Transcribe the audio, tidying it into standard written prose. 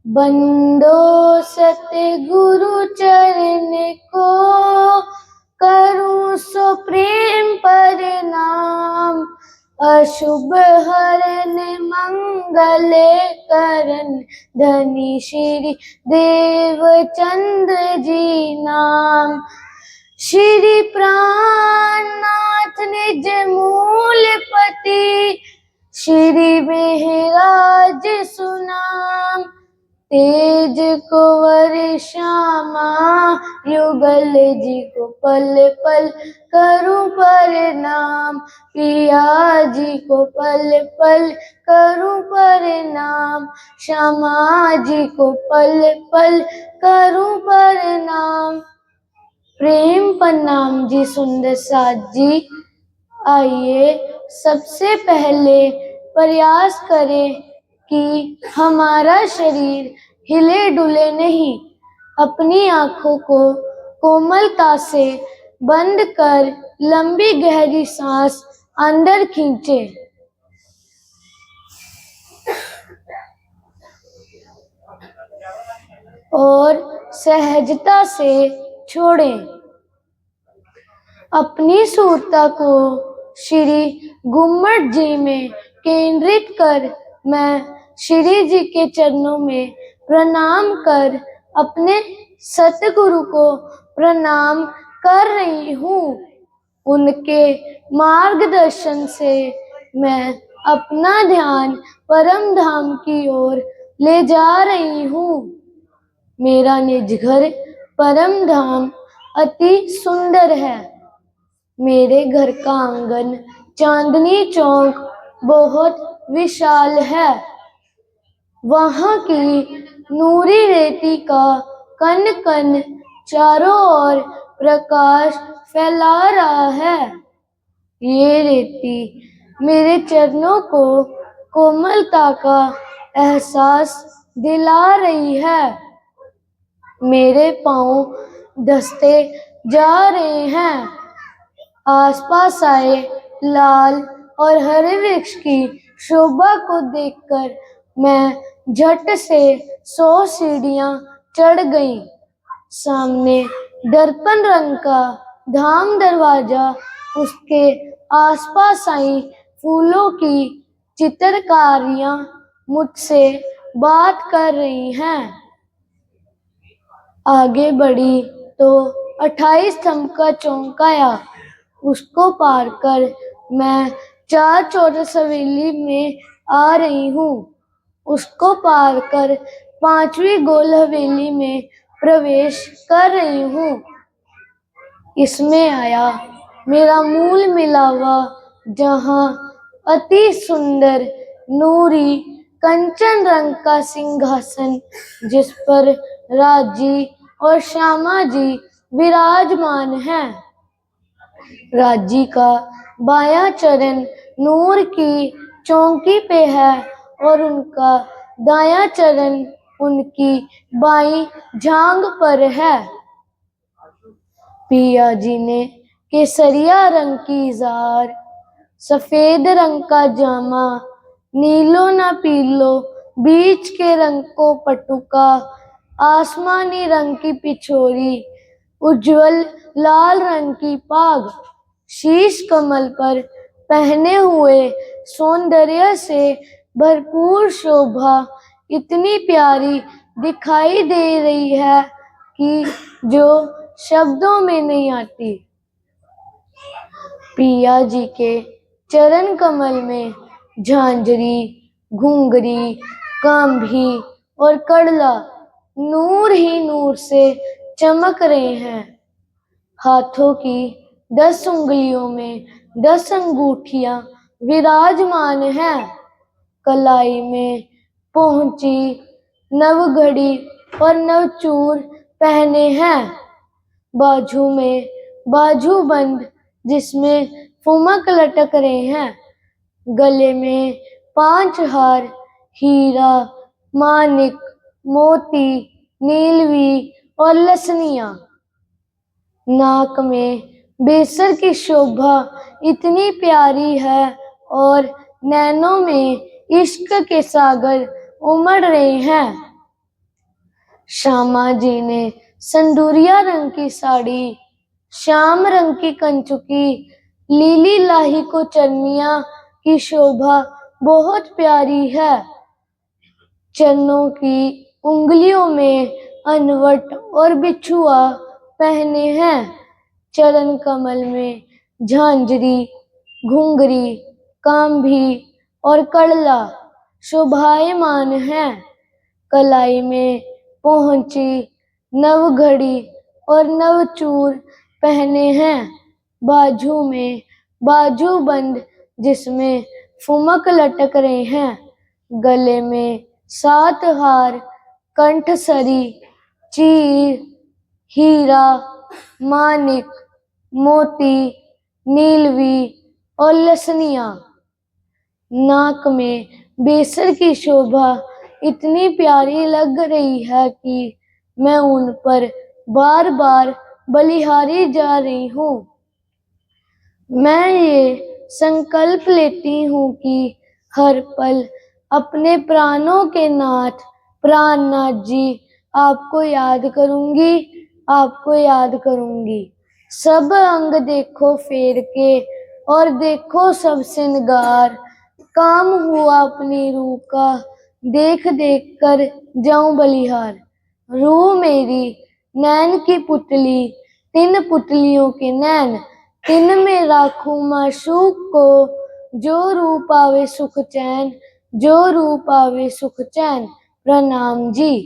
बंदो सतगुरु चरण को, करूं सो प्रेम प्रणाम। अशुभ हरन मंगल करन, धनी श्री देवचंद्र जी नाम। श्री प्राणनाथ निज मूलपति, श्री मेहराज सुनाम। तेज कुंवर श्यामा युगल जी को पल पल करूं प्रणाम। पिया जी को पल पल करूं प्रणाम। श्यामा जी को पल पल करूं प्रणाम। प्रेम प्रणाम जी सुंदर साथ जी। आइए सबसे पहले प्रयास करें कि हमारा शरीर हिले डुले नहीं। अपनी आंखों को कोमलता से बंद कर लंबी गहरी सांस अंदर खींचें और सहजता से छोड़ें। अपनी सुरता को श्री गुम्मट जी में केंद्रित कर मैं श्री जी के चरणों में प्रणाम कर अपने सतगुरु को प्रणाम कर रही हूँ। उनके मार्गदर्शन से मैं अपना ध्यान परम धाम की ओर ले जा रही हूँ। मेरा निज घर परम धाम अति सुंदर है। मेरे घर का आंगन चांदनी चौक बहुत विशाल है। वहाँ की नूरी रेती का कण कण चारों ओर प्रकाश फैला रहा है। ये रेती मेरे चरणों को कोमलता का एहसास दिला रही है। मेरे पांव धंसते जा रहे हैं। आसपास आए लाल और हरे वृक्ष की शोभा को देखकर मैं झट से 100 सीढ़ियां चढ़ गई। सामने दर्पण रंग का धाम दरवाजा, उसके आसपास आई फूलों की चित्रकारियां मुझसे बात कर रही हैं। आगे बढ़ी तो 28 स्तंभ का चौक आया। उसको पार कर मैं 4 चौरस हवेली में आ रही हूँ। उसको पार कर 5वीं गोल हवेली में प्रवेश कर रही हूँ। इसमें आया मेरा मूल मिलावा, जहाँ अति सुंदर नूरी कंचन रंग का सिंहासन, जिस पर राजी और श्यामा जी विराजमान हैं। राजी का बायां चरण नूर की चौकी पे है और उनका दायां चरण उनकी बाईं जांघ पर है। पिया जी ने केसरिया रंग की इजार, सफेद रंग का जामा, नीलो ना पीलो बीच के रंग को पटुका, आसमानी रंग की पिछोरी, उज्जवल लाल रंग की पाग, शीश कमल पर पहने हुए सौंदर्य से भरपूर शोभा इतनी प्यारी दिखाई दे रही है कि जो शब्दों में नहीं आती। पिया जी के चरण कमल में झांझरी, घुंघरी, कांभी और कड़ला नूर ही नूर से चमक रहे हैं। हाथों की 10 उंगलियों में 10 अंगूठियां विराजमान हैं। कलाई में पोंची, नवघड़ी और नवचूर पहने हैं। बाजू में बाजूबंद, जिसमें फुमक लटक रहे हैं। गले में 5 हार, हीरा, मानिक, मोती, नीलवी और लसनियां। नाक में बेसर की शोभा इतनी प्यारी है और नैनों में इश्क के सागर उमड़ रहे हैं। श्यामा जी ने संदूरिया रंग की साड़ी, श्याम रंग की कंचुकी, लीली लाही को चरनिया की शोभा बहुत प्यारी है। चरणों की उंगलियों में अनवट और बिछुआ पहने हैं। चरण कमल में झांझरी, घुंघरी, कांभी और कड़ला शोभायमान है। कलाई में पहुंची, नवघड़ी और नवचूर पहने हैं। बाजू में बाजूबंद जिसमें फुमक लटक रहे हैं। गले में 7 हार, कंठसरी, चीर, हीरा, मानिक, मोती, नीलवी और लसनिया। नाक में बेसर की शोभा इतनी प्यारी लग रही है कि मैं उन पर बार बार बलिहारी जा रही हूँ। मैं ये संकल्प लेती हूँ कि हर पल अपने प्राणों के नाथ प्राणनाथ जी आपको याद करूँगी, आपको याद करूँगी। सब अंग देखो फेर के और देखो सब श्रृंगार, काम हुआ अपनी रूह का, देख देख कर जाऊं बलिहार। रूह मेरी नैन की पुतली, 3 पुतलियों के नैन, 3 में राखूं माशूक को, जो रूप आवे सुख चैन, जो रूप आवे सुख चैन। प्रणाम जी।